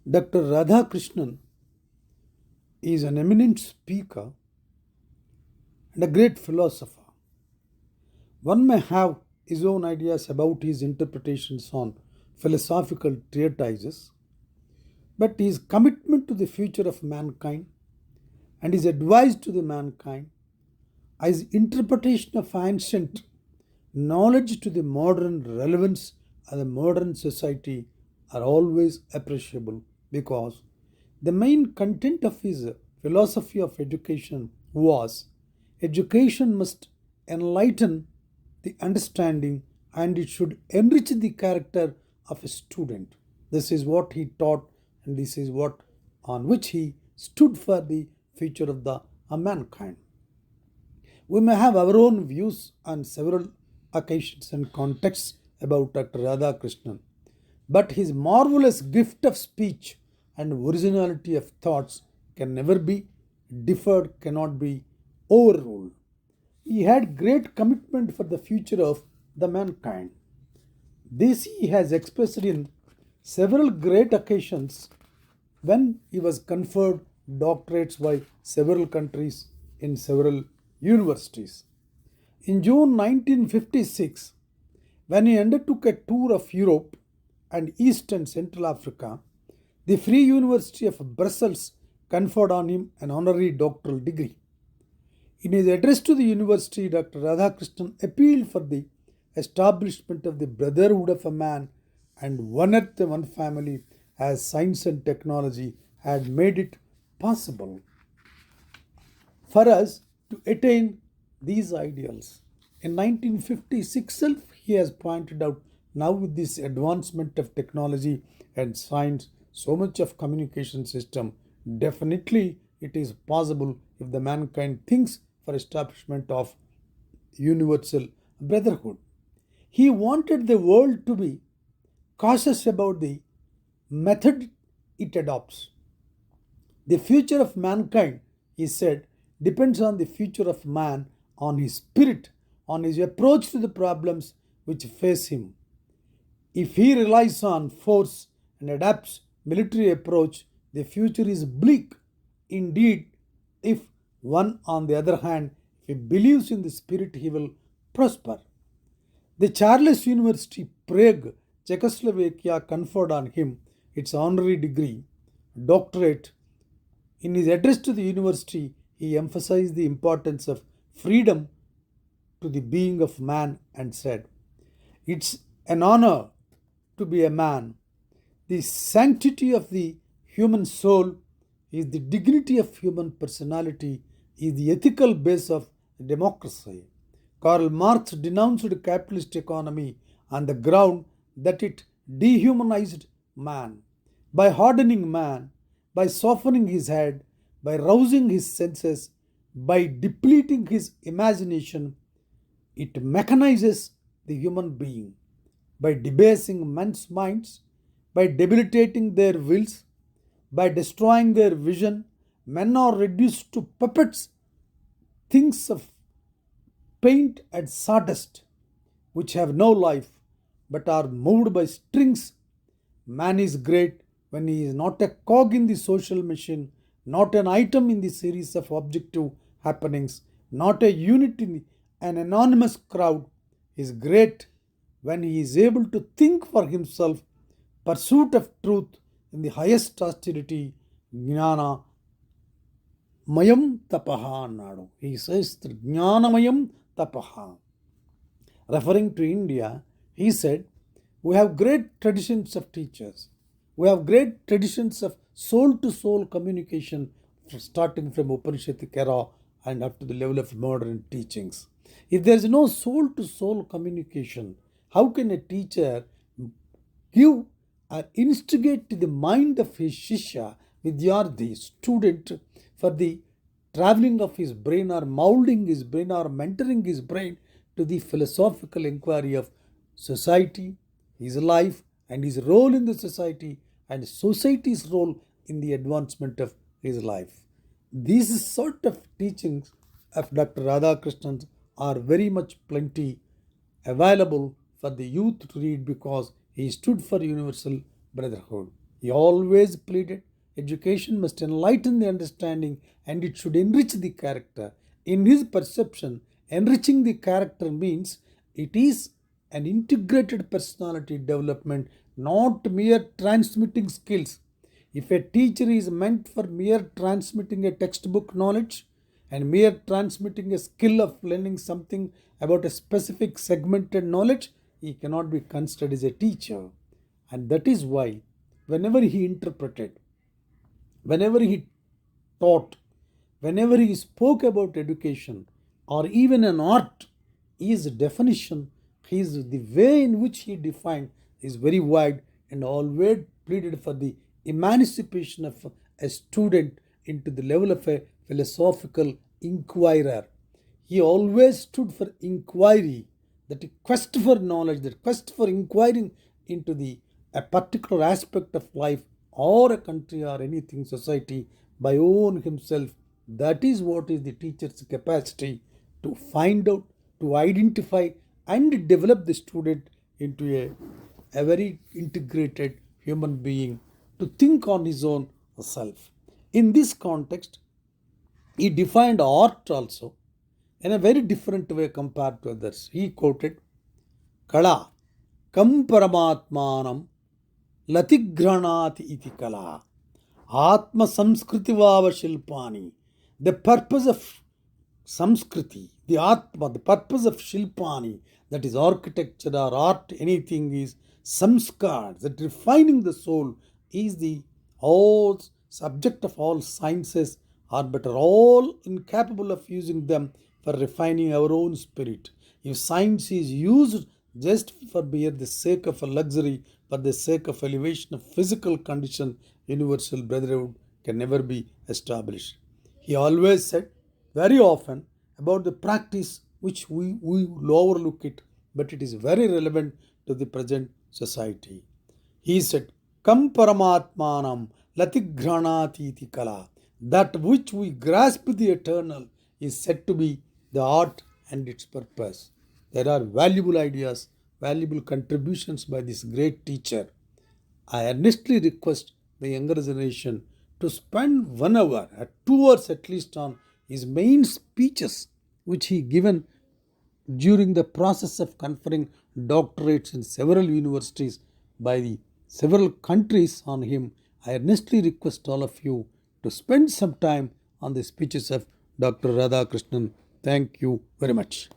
Dr. Radhakrishnan is an eminent speaker and a great philosopher. One may have his own ideas about his interpretations on philosophical treatises, but his commitment to the future of mankind and his advice to the mankind, his interpretation of ancient knowledge to the modern relevance of the modern society are always appreciable because the main content of his philosophy of education was education must enlighten the understanding and it should enrich the character of a student. This is what he taught and this is what on which he stood for the future of the mankind. We may have our own views on several occasions and contexts about Dr. Radhakrishnan, but his marvelous gift of speech and originality of thoughts can never be deferred, cannot be overruled. He had great commitment for the future of the mankind. This he has expressed in several great occasions when he was conferred doctorates by several countries in several universities. In June 1956, when he undertook a tour of Europe and East and Central Africa, the Free University of Brussels conferred on him an honorary doctoral degree. In his address to the university, Dr. Radhakrishnan appealed for the establishment of the brotherhood of a man and one earth, one family, as science and technology had made it possible for us to attain these ideals. In 1956 itself, he has pointed out now with this advancement of technology and science, so much of communication system, definitely it is possible if the mankind thinks for establishment of universal brotherhood. He wanted the world to be cautious about the method it adopts. The future of mankind, he said, depends on the future of man, on his spirit, on his approach to the problems which face him. If he relies on force and adapts military approach, the future is bleak. Indeed, if one, on the other hand, if he believes in the spirit, he will prosper. The Charles University, Prague, Czechoslovakia conferred on him its honorary degree, doctorate. In his address to the university, he emphasized the importance of freedom to the being of man and said, "It's an honor to be a man. The sanctity of the human soul is the dignity of human personality, is the ethical base of democracy." Karl Marx denounced capitalist economy on the ground that it dehumanized man. By hardening man, by softening his head, by rousing his senses, by depleting his imagination, it mechanizes the human being. By debasing men's minds, by debilitating their wills, by destroying their vision, men are reduced to puppets, things of paint and sawdust, which have no life but are moved by strings. Man is great when he is not a cog in the social machine, not an item in the series of objective happenings, not a unit in an anonymous crowd. He is great when he is able to think for himself, pursuit of truth in the highest austerity, జ్ఞాన మయం తపః అన్నాడు. He says జ్ఞానమయం తపః. Referring to India, he said, we have great traditions of teachers. We have great traditions of soul-to-soul communication starting from Upanishadic era and up to the level of modern teachings. If there is no soul-to-soul communication, how can a teacher give or instigate to the mind of his shishya, vidyarthi, student, for the traveling of his brain or molding his brain or mentoring his brain to the philosophical inquiry of society, his life and his role in the society and society's role in the advancement of his life. These sort of teachings of Dr. Radhakrishnan are very much plenty available for the youth to read because he stood for universal brotherhood. He always pleaded education must enlighten the understanding and it should enrich the character. In his perception, enriching the character means it is an integrated personality development, not mere transmitting skills. If a teacher is meant for mere transmitting a textbook knowledge and mere transmitting a skill of learning something about a specific segmented knowledge, he cannot be considered as a teacher. And that is why, whenever he interpreted, whenever he taught, whenever he spoke about education or even an art, his definition, the way in which he defined is very wide and always pleaded for the emancipation of a student into the level of a philosophical inquirer. He always stood for inquiry, that quest for knowledge, that quest for inquiring into a particular aspect of life or a country or anything, society, by own himself. That is what is the teacher's capacity to find out, to identify, and develop the student into a very integrated human being to think on his own self. In this context, he defined art also in a very different way compared to others. He quoted Kala Kam Paramatmanam Latigranati iti Kala Atma Samskriti Vava Shilpani. The purpose of Samskriti, the Atma, the purpose of Shilpani, that is architecture or art, anything is samskar, that refining the soul is the whole subject of all sciences, are but are all incapable of using them for refining our own spirit. If science is used just for mere the sake of a luxury, for the sake of elevation of physical condition, universal brotherhood can never be established. He always said very often about the practice which we overlook it, but it is very relevant to the present society. He said, Kam Paramatmanam Latigranati Kala. That which we grasp the eternal is said to be the art and its purpose. There are valuable ideas, valuable contributions by this great teacher. I earnestly request the younger generation to spend 1 hour, 2 hours at least on his main speeches which he given during the process of conferring doctorates in several universities by the several countries on him. I earnestly request all of you to spend some time on the speeches of Dr. Radhakrishnan. Thank you very much.